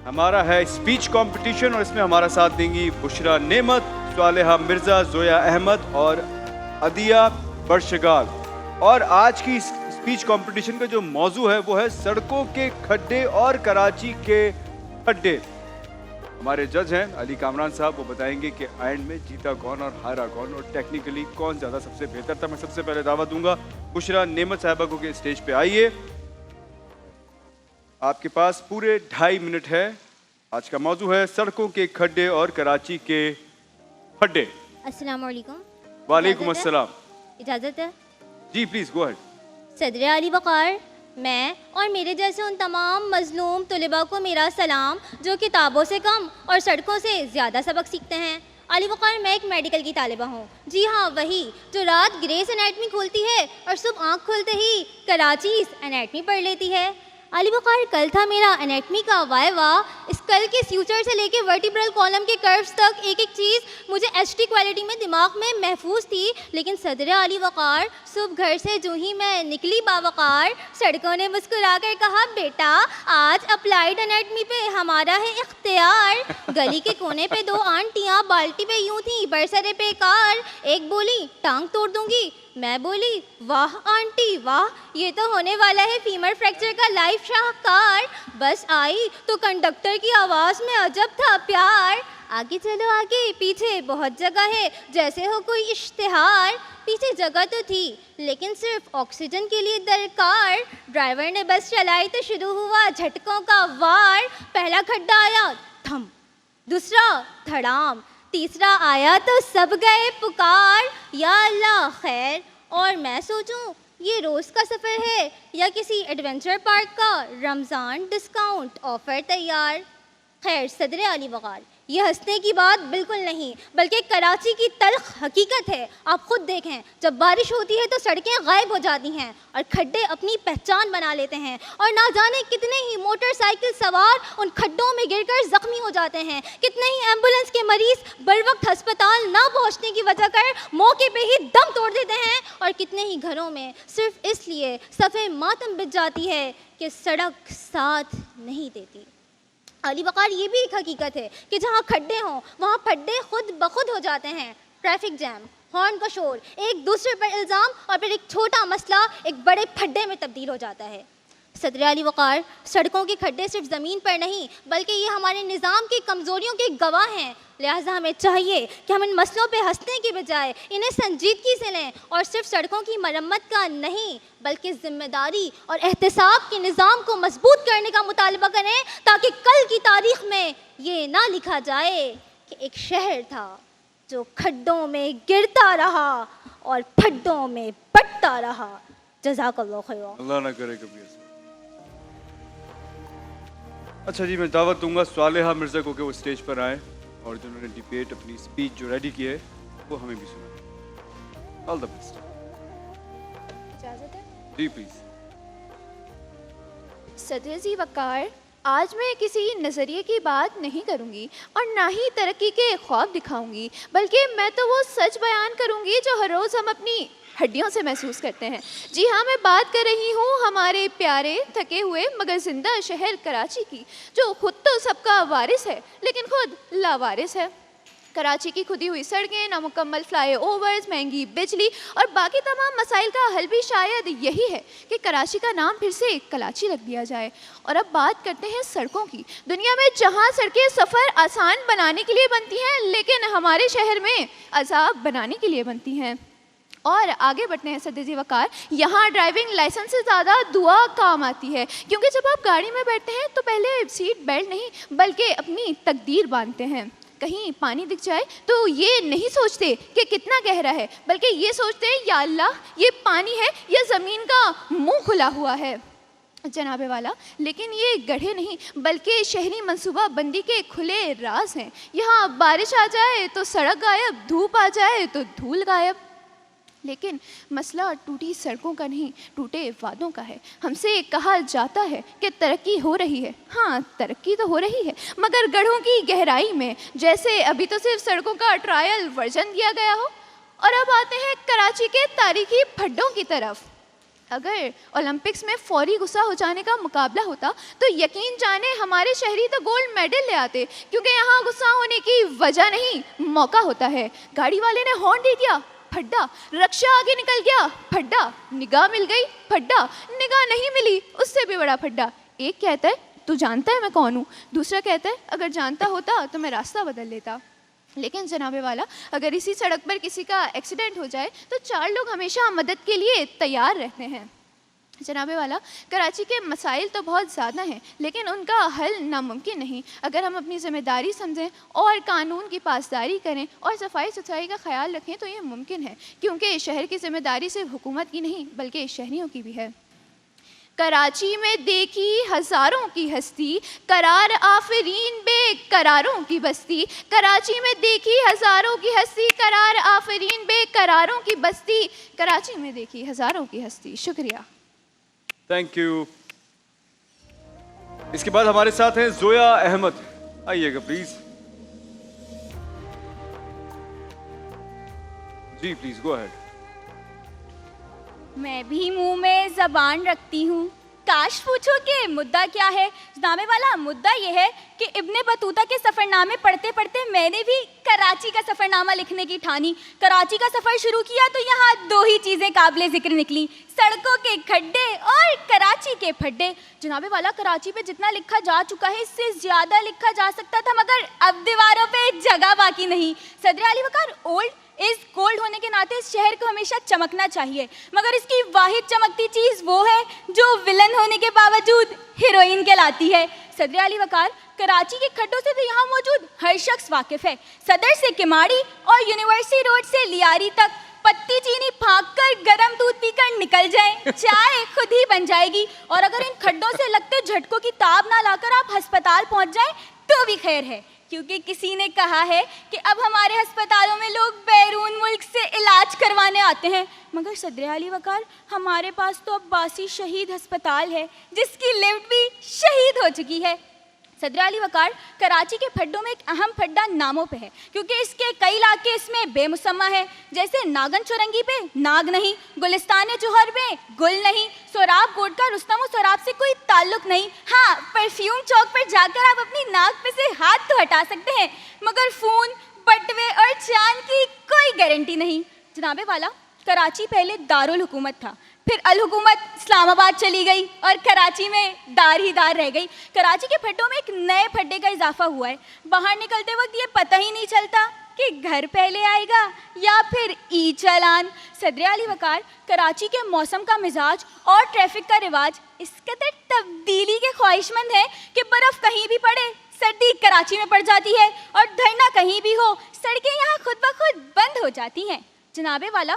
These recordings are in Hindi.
हमारा है स्पीच कंपटीशन और इसमें हमारा साथ देंगी बुशरा नेमत, सालेहा मिर्जा, जोया अहमद और अदिया बर्शगाल। और आज की स्पीच कंपटीशन का जो मौजू है वो है सड़कों के खड्डे और कराची के खड्डे। हमारे जज हैं अली कामरान साहब, वो बताएंगे कि एंड में जीता कौन और हारा कौन और टेक्निकली कौन ज्यादा सबसे बेहतर था। मैं सबसे पहले दावत दूंगा बुशरा नेमत साहिबा को कि स्टेज पे आइए। आपके पास पूरे 2.5 मिनट है। आज का मौजू है सड़कों के खड्डे और कराची के खड्डे। अस्सलाम वालेकुम। वालेकुम अस्सलाम। इजाज़त है? जी प्लीज गो अहेड। सदर अली वक़ार, मैं और मेरे जैसे उन तमाम मजलूम तलबा को मेरा सलाम जो किताबों से कम और सड़कों से ज़्यादा सबक सीखते हैं। अली वक़ार, मैं एक मेडिकल की तालिबा हूँ। जी हाँ, वही जो रात ग्रेस एनाटमी खोलती है और सुबह आँख खोलते ही कराचीज़ एनाटमी पढ़ लेती है। अली वक़ार, कल था मेरा एनाटमी का वाइवा। स्कल के फ्यूचर से लेके वर्टिब्रल कॉलम के कर्व्स तक एक एक चीज़ मुझे एचडी क्वालिटी में दिमाग में महफूज थी। लेकिन सदर अली वक़ार, सुबह घर से जो ही मैं निकली बावकार, सड़कों ने मुस्कुरा कर कहा, बेटा आज अप्लाइड एनाटमी पे हमारा है इख्तियार। गली के कोने पे 2 आंटियाँ बाल्टी पे यूँ थी बरसरे पे कार। एक बोली टांग तोड़ दूंगी, मैं बोली वाह आंटी वाह, ये तो होने वाला है फीमर फ्रैक्चर का लाइफ शाहकार। बस आई तो कंडक्टर की आवाज़ में अजब था प्यार। आगे चलो आगे, पीछे बहुत जगह है जैसे हो कोई इश्तिहार। पीछे जगह तो थी लेकिन सिर्फ ऑक्सीजन के लिए दरकार। ड्राइवर ने बस चलाई तो शुरू हुआ झटकों का वार। पहला खड्डा आया थम, दूसरा धड़ाम, तीसरा आया तो सब गए पुकार, या अल्लाह खैर। और मैं सोचूं ये रोज़ का सफ़र है या किसी एडवेंचर पार्क का रमज़ान डिस्काउंट ऑफ़र तैयार। खैर सदर अली वक़ार, ये हंसने की बात बिल्कुल नहीं बल्कि कराची की तल्ख हकीकत है। आप खुद देखें, जब बारिश होती है तो सड़कें गायब हो जाती हैं और खड्डे अपनी पहचान बना लेते हैं। और ना जाने कितने ही मोटरसाइकिल सवार उन खड्डों में गिरकर ज़ख्मी हो जाते हैं। कितने ही एम्बुलेंस के मरीज़ बर वक्त अस्पताल ना पहुँचने की वजह कर मौके पर ही दम तोड़ देते हैं। और कितने ही घरों में सिर्फ इसलिए सफ़े मातम बिछ जाती है कि सड़क साथ नहीं देती। अली वक़ार, ये भी एक हकीकत है कि जहाँ खड्डे हों वहाँ फड्डे खुद ब खुद हो जाते हैं। ट्रैफिक जैम, हॉर्न का शोर, एक दूसरे पर इल्ज़ाम और फिर एक छोटा मसला एक बड़े फड्डे में तब्दील हो जाता है। सदर अली वक़ार, सड़कों के खड्डे सिर्फ ज़मीन पर नहीं बल्कि ये हमारे निज़ाम की कमज़ोरियों के गवाह हैं। लिहाजा हमें चाहिए कि हम इन मसलों पे हंसने की बजाय इन्हें संजीदगी से लें और सिर्फ सड़कों की मरम्मत का नहीं बल्कि ज़िम्मेदारी और एहतसाब के निज़ाम को मजबूत करने का मुतालबा करें, ताकि कल की तारीख़ में ये ना लिखा जाए कि एक शहर था जो खड्डों में गिरता रहा और फड्डों में बटता रहा। जज़ाकल्लाह खैर। अल्लाह ना करे कभी ऐसा। अच्छा जी, मैं दावत दूंगा सालेहा मिर्जा को कि वो स्टेज पर आए और जिन्होंने डिबेट अपनी स्पीच जो रेडी की है वो हमें भी सुनाए। All the best. इजाज़त है? जी प्लीज। सदर जी वक़ार, आज मैं किसी नज़रिए की बात नहीं करूंगी और ना ही तरक्की के ख्वाब दिखाऊंगी, बल्कि मैं तो वो सच बयान करूंगी जो हर रोज़ हम अपनी हड्डियों से महसूस करते हैं। जी हाँ, मैं बात कर रही हूँ हमारे प्यारे थके हुए मगर जिंदा शहर कराची की, जो खुद तो सबका वारिस है लेकिन खुद लावारिस है। कराची की खुदी हुई सड़कें, नामुकम्मल फ्लाईओवर्स, महंगी बिजली और बाकी तमाम मसाइल का हल भी शायद यही है कि कराची का नाम फिर से कराची रख दिया जाए। और अब बात करते हैं सड़कों की। दुनिया में जहाँ सड़कें सफ़र आसान बनाने के लिए बनती हैं, लेकिन हमारे शहर में अजाब बनाने के लिए बनती हैं। और आगे बढ़ते हैं सदर जी वक़ार, यहाँ ड्राइविंग लाइसेंस से ज़्यादा दुआ काम आती है, क्योंकि जब आप गाड़ी में बैठते हैं तो पहले सीट बेल्ट नहीं बल्कि अपनी तकदीर बांधते हैं। कहीं पानी दिख जाए तो ये नहीं सोचते कि कितना गहरा है, बल्कि ये सोचते हैं या अल्लाह ये पानी है या ज़मीन का मुंह खुला हुआ है। जनाबे वाला, लेकिन ये गड्ढे नहीं बल्कि शहरी मंसूबा बंदी के खुले राज हैं। यहाँ बारिश आ जाए तो सड़क गायब, धूप आ जाए तो धूल गायब। लेकिन मसला टूटी सड़कों का नहीं, टूटे वादों का है। हमसे कहा जाता है कि तरक्की हो रही है। हाँ, तरक्की तो हो रही है, मगर गढ़ों की गहराई में, जैसे अभी तो सिर्फ सड़कों का ट्रायल वर्जन दिया गया हो। और अब आते हैं कराची के तारीखी फड्डों की तरफ। अगर ओलंपिक्स में फौरी गुस्सा हो जाने का मुकाबला होता तो यकीन जाने हमारे शहरी तो गोल्ड मेडल ले आते, क्योंकि यहाँ गुस्सा होने की वजह नहीं मौका होता है। गाड़ी वाले ने हॉर्न दे दिया, फड्डा। रक्षा आगे निकल गया, फड्डा। निगाह मिल गई, फड्डा। निगाह नहीं मिली, उससे भी बड़ा फड्डा। एक कहता है तू जानता है मैं कौन हूँ, दूसरा कहता है अगर जानता होता तो मैं रास्ता बदल लेता। लेकिन जनाबे वाला, अगर इसी सड़क पर किसी का एक्सीडेंट हो जाए तो 4 लोग हमेशा मदद के लिए तैयार रहते हैं। जनाबे वाला, कराची के मसाइल तो बहुत ज़्यादा हैं, लेकिन उनका हल नामुमकिन नहीं। अगर हम अपनी ज़िम्मेदारी समझें और कानून की पासदारी करें और सफाई सुथराई का ख्याल रखें तो ये मुमकिन है, क्योंकि शहर की ज़िम्मेदारी सिर्फ हुकूमत की नहीं बल्कि शहरियों की भी है। कराची में देखी हज़ारों की हस्ती, करार आफरीन बेकरारों की बस्ती। कराची में देखी हज़ारों की हस्ती, करार आफरीन बेकरारों की बस्ती। कराची में देखी हज़ारों की हस्ती। शुक्रिया। Thank you. इसके बाद हमारे साथ हैं जोया अहमद, आइएगा प्लीज। जी प्लीज गो अहेड। मैं भी मुंह में जबान रखती हूँ, काश पूछो कि मुद्दा क्या है। जनाबे वाला, मुद्दा यह है कि इब्ने बतूता के सफ़रनामे पढ़ते पढ़ते मैंने भी कराची का सफ़रनामा लिखने की ठानी। कराची का सफ़र शुरू किया तो यहाँ 2 ही चीज़ें काबिले ज़िक्र निकली, सड़कों के खड्डे और कराची के फड्डे। जनाबे वाला, कराची पे जितना लिखा जा चुका है इससे ज़्यादा लिखा जा सकता था, मगर अब दीवारों पे जगह बाकी नहीं। सदर अली वकार, ओल्ड इज गोल्ड होने के नाते इस शहर को हमेशा चमकना चाहिए, मगर इसकी वाहिद चमकती चीज़ वो है जो विलन होने के बावजूद हीरोइन कहलाती है। सदर अली वकार, कराची के खड्डों से तो यहाँ मौजूद हर शख्स वाकिफ है। सदर से किमाड़ी और यूनिवर्सिटी रोड से लियारी तक पत्ती चीनी फाँक कर गरम दूध पीकर निकल जाएं, चाय खुद ही बन जाएगी। और अगर इन खड्डों से लगते झटकों की ताब ना लाकर आप अस्पताल पहुँच जाएं तो भी खैर है, क्योंकि किसी ने कहा है कि अब हमारे अस्पतालों में लोग बैरून मुल्क से इलाज करवाने आते हैं। मगर सदर अली वकार, हमारे पास तो अब बासी शहीद अस्पताल है जिसकी लिफ्ट भी शहीद हो चुकी है। सदर अली वकार, कराची के फड्डों में एक अहम फड्डा नामों पे है, क्योंकि इसके कई इलाके इसमें बेमुसम्मा है। जैसे नागन चौरंगी पे नाग नहीं, गुलिस्तान जोहर में गुल नहीं, सोराब गोड का रुस्तम और सोराब से कोई ताल्लुक नहीं। हाँ, परफ्यूम चौक पर जाकर आप अपनी नाक पे से हाथ तो हटा सकते हैं, मगर खून, बटवे और चांद की कोई गारंटी नहीं। जनाबे वाला, कराची पहले दारुल हुकूमत था, फिर अल हुकूमत इस्लामाबाद चली गई और कराची में दार ही दार रह गई। कराची के फड्डों में एक नए फड्डे का इजाफा हुआ है। बाहर निकलते वक्त ये पता ही नहीं चलता कि घर पहले आएगा या फिर ई चालान। सदर अली वकार, कराची के मौसम का मिजाज और ट्रैफिक का रिवाज इस कदर तब्दीली के ख्वाहिशमंद है कि बर्फ़ कहीं भी पड़े सर्दी कराची में पड़ जाती है, और धरना कहीं भी हो सड़कें यहाँ खुद ब खुद बंद हो जाती हैं। जनाबे वाला,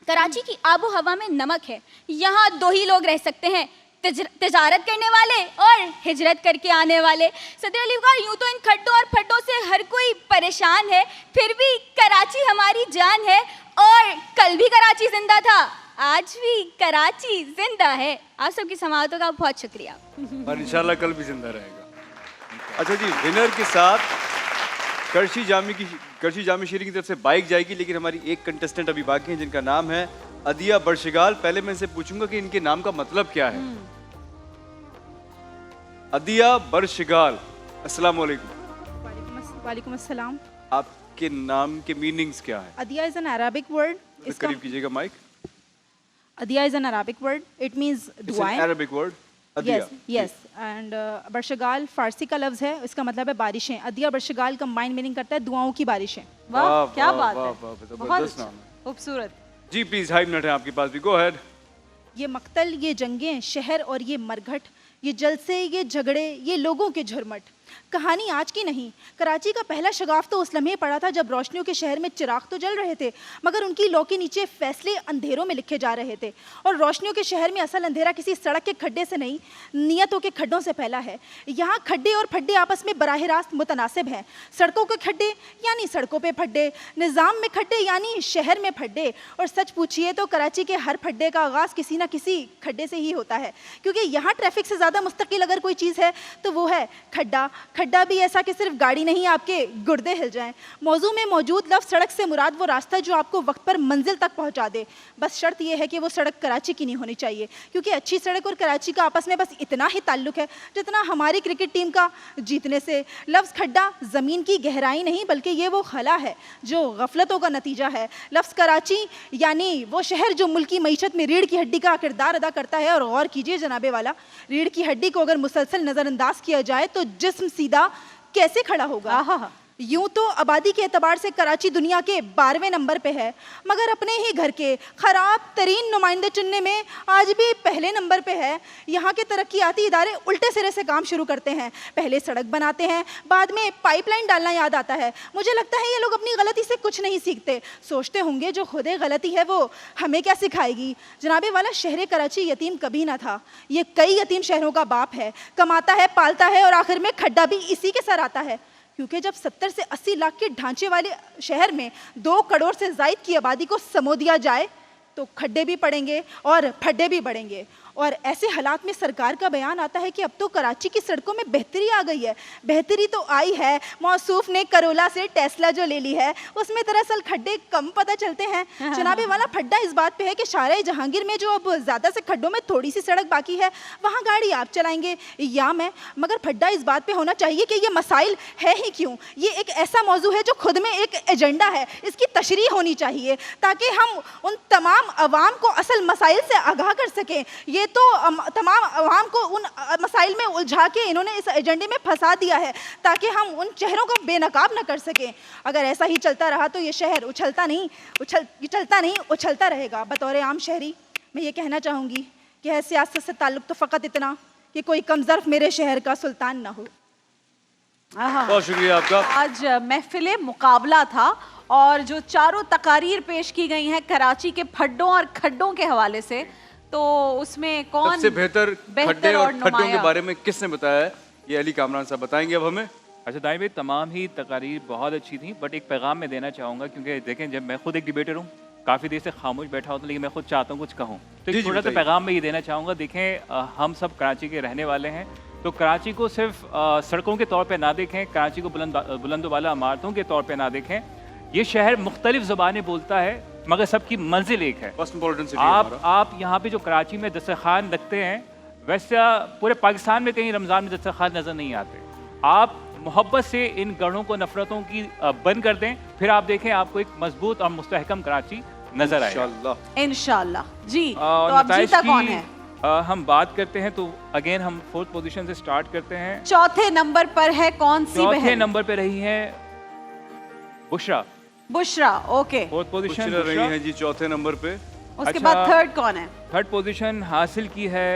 कराची की आबो हवा में नमक है। यहाँ 2 ही लोग रह सकते हैं, तिजारत करने वाले और हिजरत करके आने वाले। सदर अली वकार, यूँ तो इन खड्डों और फड्डों से हर कोई परेशान है, फिर भी कराची हमारी जान है, और कल भी कराची जिंदा था, आज भी कराची जिंदा है। आप सबकी समाअतों का बहुत शुक्रिया, और इंशाल्लाह कल भी जिंदा रहेगा। अच्छा जी, विनर के साथ करशी जामी शेरी की तरफ से बाइक जाएगी, लेकिन हमारी एक कंटेस्टेंट अभी बाकी हैं जिनका नाम है अदिया बर्शिगाल। पहले मैं इनसे पूछूंगा कि इनके नाम का मतलब क्या है। अदिया बर्शिगाल, अस्सलाम वालेकुम। वालेकुम अस्सलाम। आपके नाम के मीनिंग्स क्या है? अदिया इज एन अरबिक वर्ड। इसका करीब कीजिएगा माइक। अदिया is an Arabic word, it means दुआएं। Arabic word yes yes. And बर्शिगाल फारसी का लफ्ज है, इसका मतलब है बारिशें। अदिया बर्शिगाल कंबाइंड मीनिंग करता है दुआओं की बारिशें। वाह क्या बात है, बहुत खूबसूरत। जी प्लीज, 2.5 मिनट है आपके पास भी, गो अहेड। ये मक्तल, ये जंगें, शहर और ये मरघट, ये जलसे, ये झगड़े, ये लोगों के झुरमट। कहानी आज की नहीं, कराची का पहला शगाफ तो उस लम्हे पड़ा था जब रोशनियों के शहर में चिराग तो जल रहे थे, मगर उनकी लौ के नीचे फैसले अंधेरों में लिखे जा रहे थे। और रोशनियों के शहर में असल अंधेरा किसी सड़क के खड्डे से नहीं, नियतों के खड्डों से फैला है। यहाँ खड्डे और फड्डे आपस में बराह रास्त मुतनासिब हैं। सड़कों के खड्डे यानी सड़कों पे फड्डे, निज़ाम में खड्डे यानी शहर में फड्डे। और सच पूछिए तो कराची के हर फड्डे का आगाज़ किसी न किसी खड्डे से ही होता है, क्योंकि यहाँ ट्रैफिक से ज़्यादा मुस्तकिल अगर कोई चीज़ है तो वो है खड्डा। खड्डा भी ऐसा कि सिर्फ गाड़ी नहीं आपके गुर्दे हिल जाएं। मौजू में मौजूद लफ्ज़ सड़क से मुराद वो रास्ता जो आपको वक्त पर मंजिल तक पहुंचा दे। बस शर्त यह है कि वो सड़क कराची की नहीं होनी चाहिए, क्योंकि अच्छी सड़क और कराची का आपस में बस इतना ही ताल्लुक है जितना हमारी क्रिकेट टीम का जीतने से। लफ्ज़ खड्डा ज़मीन की गहराई नहीं बल्कि ये वो खला है जो गफलतों का नतीजा है। लफ्ज़ कराची यानी वो शहर जो मुल्की मईशत में रीढ़ की हड्डी का किरदार अदा करता है। और गौर कीजिए जनाबे वाला, रीढ़ की हड्डी को अगर मुसलसल नज़रअंदाज किया जाए तो जिस्म सीधा कैसे खड़ा होगा। यूं तो आबादी के एतबार से कराची दुनिया के 12वें नंबर पे है, मगर अपने ही घर के ख़राब तरीन नुमाइंदे चुनने में आज भी पहले नंबर पे है। यहाँ के तरक्याती इदारे उल्टे सिरे से काम शुरू करते हैं। पहले सड़क बनाते हैं, बाद में पाइपलाइन डालना याद आता है। मुझे लगता है ये लोग अपनी गलती से कुछ नहीं सीखते। सोचते होंगे जो खुदे गलती है वो हमें क्या सिखाएगी। जनाबे वाला, शहर कराची यतीम कभी ना था, ये कई यतीम शहरों का बाप है। कमाता है, पालता है और आखिर में खड्डा भी इसी के सर आता है। क्योंकि जब 70 से 80 लाख के ढांचे वाले शहर में 2 करोड़ से ज़ायद की आबादी को समो दिया जाए तो खड्डे भी पड़ेंगे और फड्डे भी बढ़ेंगे। और ऐसे हालात में सरकार का बयान आता है कि अब तो कराची की सड़कों में बेहतरी आ गई है। बेहतरी तो आई है, मौसूफ ने करोला से टेस्ला जो ले ली है उसमें दरअसल खड्डे कम पता चलते हैं। जनाबे वाला, फड्डा इस बात पे है कि शारे जहांगीर में जो अब ज़्यादा से खड्डों में थोड़ी सी सड़क बाकी है वहाँ गाड़ी आप चलाएंगे या मैं, मगर फड्डा इस बात पे होना चाहिए कि ये मसाइल है ही क्यों। ये एक ऐसा मौजू है जो खुद में एक एजेंडा है, इसकी तशरीह होनी चाहिए ताकि हम उन तमाम अवाम को असल मसाइल से आगाह कर सकें। ये तो तमाम अवाम को उन मसाइल में उलझा के इन्होंने इस एजेंडे में फंसा दिया है ताकि हम उन चेहरों को बेनकाब न कर सकें। अगर ऐसा ही चलता रहा तो ये शहर चलता नहीं उछलता रहेगा। बतौर आम शहरी मैं ये कहना चाहूँगी कि है सियासत से ताल्लुक़ तो फ़कत इतना कि कोई कमज़र्फ़ मेरे शहर का सुल्तान ना हो। बहुत शुक्रिया आपका। आज महफिल मुकाबला था और जो चारों तकारीर पेश की गई हैं कराची के फड्डों और खड्डों के हवाले से, तो उसमें कौन सबसे बेहतर खड्डे और खड्डों के बारे में किसने बताया है, ये अली कामरान साहब बताएंगे अब हमें। अच्छा दाई भाई, तमाम ही तकारीर बहुत अच्छी थी, बट एक पैगाम मैं देना चाहूँगा, क्योंकि देखें जब मैं खुद एक डिबेटर हूँ, काफ़ी देर से खामोश बैठा होता हूँ, लेकिन मैं खुद चाहता हूँ कुछ कहूँ, तो एक छोटा सा पैगाम मैं ये देना चाहूँगा। देखें, हम सब कराची के रहने वाले हैं, तो कराची को सिर्फ सड़कों के तौर पर ना देखें, कराची को बुलंदवाला इमारतों के तौर पर ना देखें। ये शहर मुख्तलिफ ज़बानें बोलता है मगर सबकी मंजिल एक है। आप यहाँ पे जो कराची में दस्तरखान रखते हैं, वैसे पूरे पाकिस्तान में कहीं रमज़ान में दस्तरखान नज़र नहीं आते। आप मोहब्बत से इन गढ़ों को, नफरतों की बंद कर दें, फिर आप देखें आपको एक मजबूत और मुस्तहकम कराची नजर आएगा इंशाल्लाह। जी, तो अब नताइज जीता कौन है? हम बात करते हैं तो अगेन हम 4th पोजीशन से स्टार्ट करते हैं। चौथे नंबर पर है कौन सी बहन? चौथे नंबर पे रही है बुशरा। ओके, 4th पोजीशन रही है जी चौथे नंबर पे। उसके बाद थर्ड कौन है? 3rd पोजीशन हासिल की है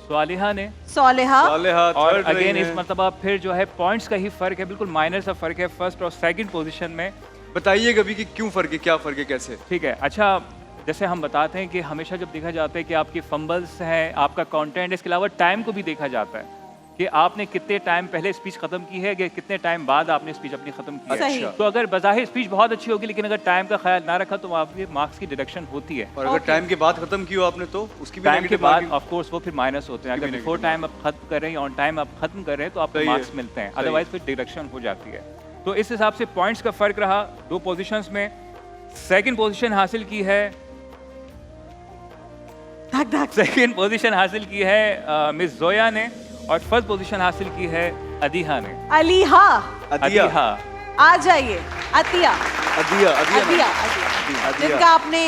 स्वालिहा ने। और अगेन इस मरतबा फिर जो है पॉइंट्स का ही फर्क है, बिल्कुल माइनर सा फर्क है 1st और 2nd पोजीशन में। बताइए कभी कि क्यों फर्क है, क्या फर्क है, कैसे? ठीक है, अच्छा, जैसे हम बताते हैं कि हमेशा जब देखा जाता है कि आपकी फंबल्स हैं, आपका कंटेंट, इसके अलावा टाइम को भी देखा जाता है कि आपने कितने टाइम पहले स्पीच खत्म की है, कि कितने टाइम बाद आपने स्पीच अपनी खत्म की है। तो अगर बज़ाहिर स्पीच बहुत अच्छी होगी लेकिन अगर टाइम का ख्याल ना रखा तो आपके मार्क्स की डिडक्शन होती है। और अगर टाइम के बाद खत्म की हो आपने तो उसकी भी टाइम के बाद ऑफ कोर्स वो फिर माइनस होते हैं। अगर बिफोर टाइम आप खत्म कर रहे हैं, ऑन टाइम आप खत्म कर रहे हैं तो आपको मार्क्स मिलते हैं, अदरवाइज फिर डिडक्शन हो जाती है। तो इस हिसाब से पॉइंट्स का फर्क रहा 2 पोजीशंस में। 2nd पोजीशन हासिल की है सेकंड पोजीशन हासिल की है मिस जोया ने और 1st पोजीशन हासिल की है अदीहा ने। अदीहा आ जाइए। अतिया जिनका आपने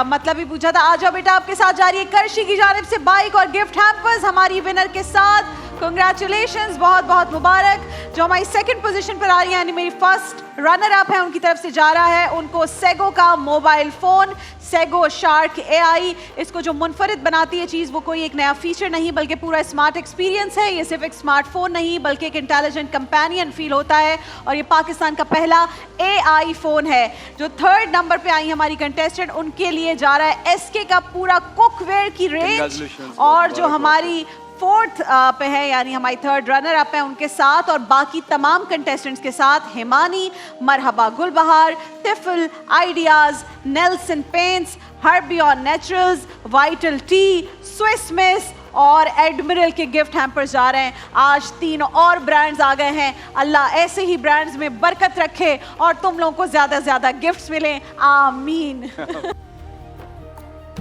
मतलब ही पूछा था। आ जाओ बेटा, आपके साथ जा रही है करशी की जानिब से बाइक और गिफ्ट हैम्पर्स हमारी विनर के साथ। कंग्रेचुलेशंस, बहुत बहुत मुबारक। जो हमारी 2nd पोजीशन पर आ रही है, यानी मेरी 1st रनर अप है, उनकी तरफ से जा रहा है उनको सेगो का मोबाइल फ़ोन, सेगो शार्क AI। इसको जो मुनफरिद बनाती है चीज़, वो कोई एक नया फीचर नहीं बल्कि पूरा स्मार्ट एक्सपीरियंस है। ये सिर्फ एक स्मार्टफोन नहीं बल्कि एक इंटेलिजेंट कंपेनियन फील होता है और ये पाकिस्तान का पहला AI फ़ोन है। जो 3rd नंबर पे आई हमारी कंटेस्टेंट, उनके लिए जा रहा है SK का पूरा कुकवेयर की रेंज। और जो हमारी 4th पे है, यानी हमारी 3rd रनर अप है, उनके साथ और बाकी तमाम कंटेस्टेंट्स के साथ Himani, Marhaba Gulbahar, Tifal ideas, Nelson Paints, Herbian Naturals, Vital Tea, Swiss Miss, और एडमिरल के गिफ्ट हैम्पर्स जा रहे हैं। आज 3 और ब्रांड्स आ गए हैं। अल्लाह ऐसे ही ब्रांड्स में बरकत रखे और तुम लोगों को ज़्यादा से ज़्यादा गिफ्ट्स मिलें, आमीन।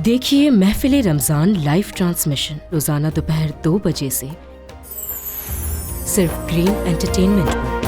देखिए महफिल रमज़ान लाइव ट्रांसमिशन रोज़ाना दोपहर 2 बजे से सिर्फ ग्रीन एंटरटेनमेंट पर।